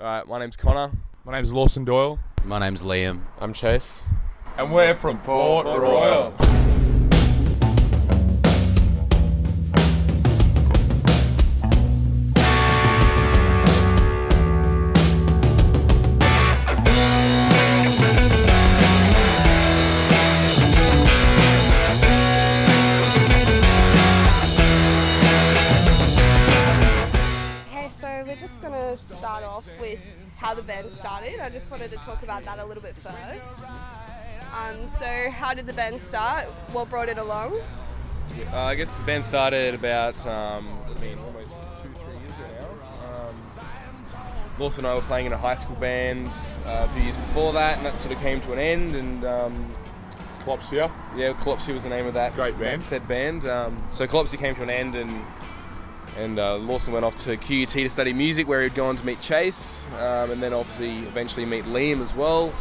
Alright, my name's Connor. My name's Lawson Doyle. My name's Liam. I'm Chase. And we're from Port Royal. We're just going to start off with how the band started. I just wanted to talk about that a little bit first. So how did the band start? What brought it along? I guess the band started about almost 2-3 years ago now. Lawson and I were playing in a high school band a few years before that, and that sort of came to an end. And Colopsia. Yeah, Colopsia was the name of that Great band. said band. So Colopsia came to an end, and Lawson went off to QUT to study music, where he'd go on to meet Chase, and then obviously eventually meet Liam as well.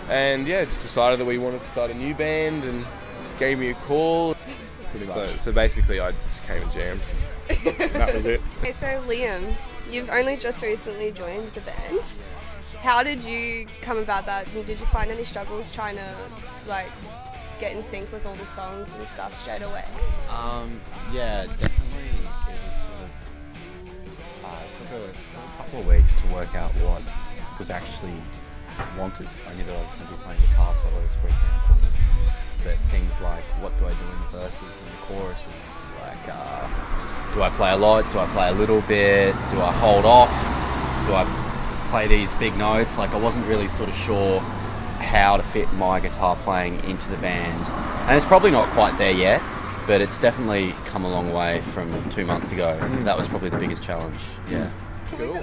And yeah, just decided that we wanted to start a new band, and gave me a call. Pretty much. So basically I just came and jammed. That was it. Okay, so Liam, you've only just recently joined the band. How did you come about that? And did you find any struggles trying to get in sync with all the songs and stuff straight away? Yeah, definitely. It was took a couple of weeks to work out what was actually wanted. I knew that I was going to be playing guitar solos, for example, but things like what do I do in the verses and the choruses? Do I play a lot? Do I play a little bit? Do I hold off? Do I play these big notes? I wasn't really sort of sure how to fit my guitar playing into the band, and it's probably not quite there yet, but it's definitely come a long way from 2 months ago. That was probably the biggest challenge. Yeah. Cool.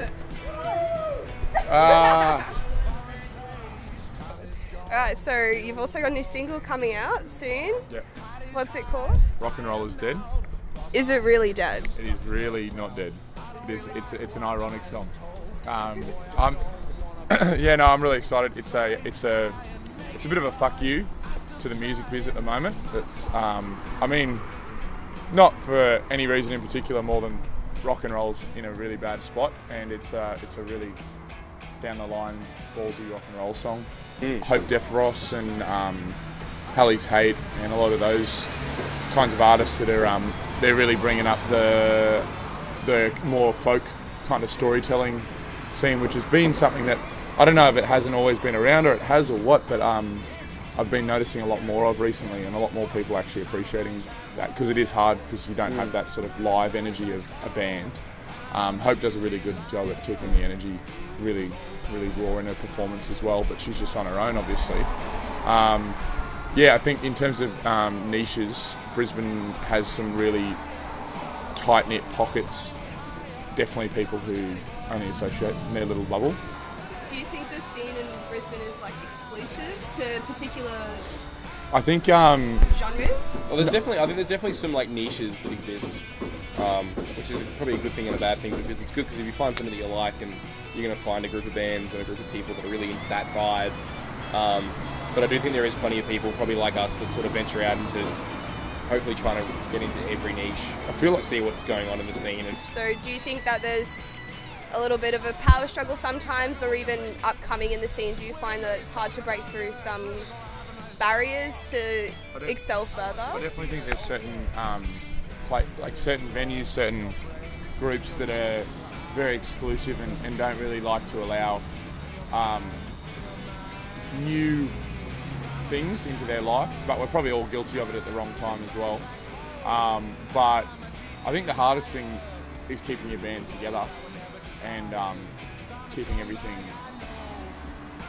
Alright, so you've also got a new single coming out soon. Yep. What's it called? Rock and Roll is dead. Is it really dead? It is really not dead. It's an ironic song. I'm really excited. It's a bit of a fuck you to the music biz at the moment. It's not for any reason in particular more than rock and roll's in a really bad spot, and it's a really down the line ballsy rock and roll song. Hope Depp-Ross and Hallie Tate and a lot of those kinds of artists that are they're really bringing up the more folk kind of storytelling scene, which has been something that I don't know if it hasn't always been around or it has or what, but I've been noticing a lot more of recently, and a lot more people actually appreciating that, because it is hard because you don't have that sort of live energy of a band. Hope does a really good job at keeping the energy really raw in her performance as well, but she's just on her own, obviously. I think in terms of niches, Brisbane has some really tight-knit pockets. Definitely people who only associate in their little bubble. Do you think the scene in Brisbane is exclusive to particular I think genres? Well, I think there's definitely some niches that exist, which is probably a good thing and a bad thing, because it's good because if you find something that you like, and you're going to find a group of bands and a group of people that are really into that vibe. But I do think there is plenty of people, probably like us, that sort of venture out into hopefully trying to get into every niche. I feel to see what's going on in the scene. So do you think that there's a little bit of a power struggle sometimes, or even upcoming in the scene? Do you find that it's hard to break through some barriers to excel further? I definitely think there's certain certain venues, certain groups that are very exclusive and don't really like to allow new things into their life, but we're probably all guilty of it at the wrong time as well. But I think the hardest thing is keeping your band together and keeping everything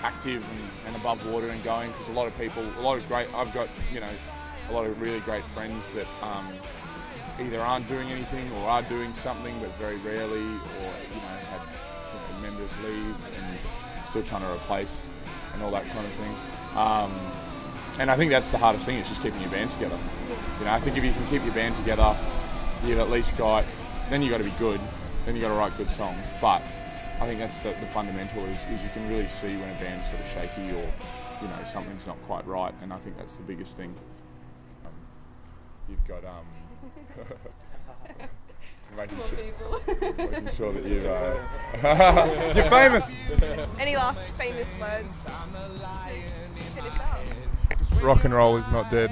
active and above water and going, because I've got a lot of really great friends that either aren't doing anything or are doing something but very rarely, or had members leave and still trying to replace and all that kind of thing. And I think that's the hardest thing, is just keeping your band together. I think if you can keep your band together, you've at least then you've got to be good, then you've got to write good songs. But I think that's the fundamental, is you can really see when a band's sort of shaky, or something's not quite right, and I think that's the biggest thing. You've got making More sure, people. making sure that you you're famous. Any last famous words to finish up? Rock and roll is not dead.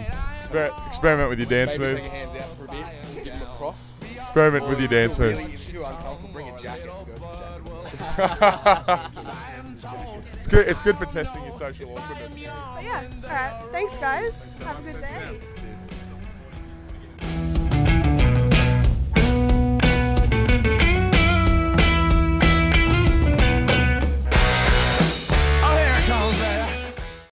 Experiment with your dance Maybe moves. take your hands out for a bit, give them a cross. Experiment with your dance Really, moves. if you're uncomfortable, bring a jacket. We'll go It's good. It's good for testing your social awkwardness. But yeah, alright. Thanks guys. Have a good day. Cheers.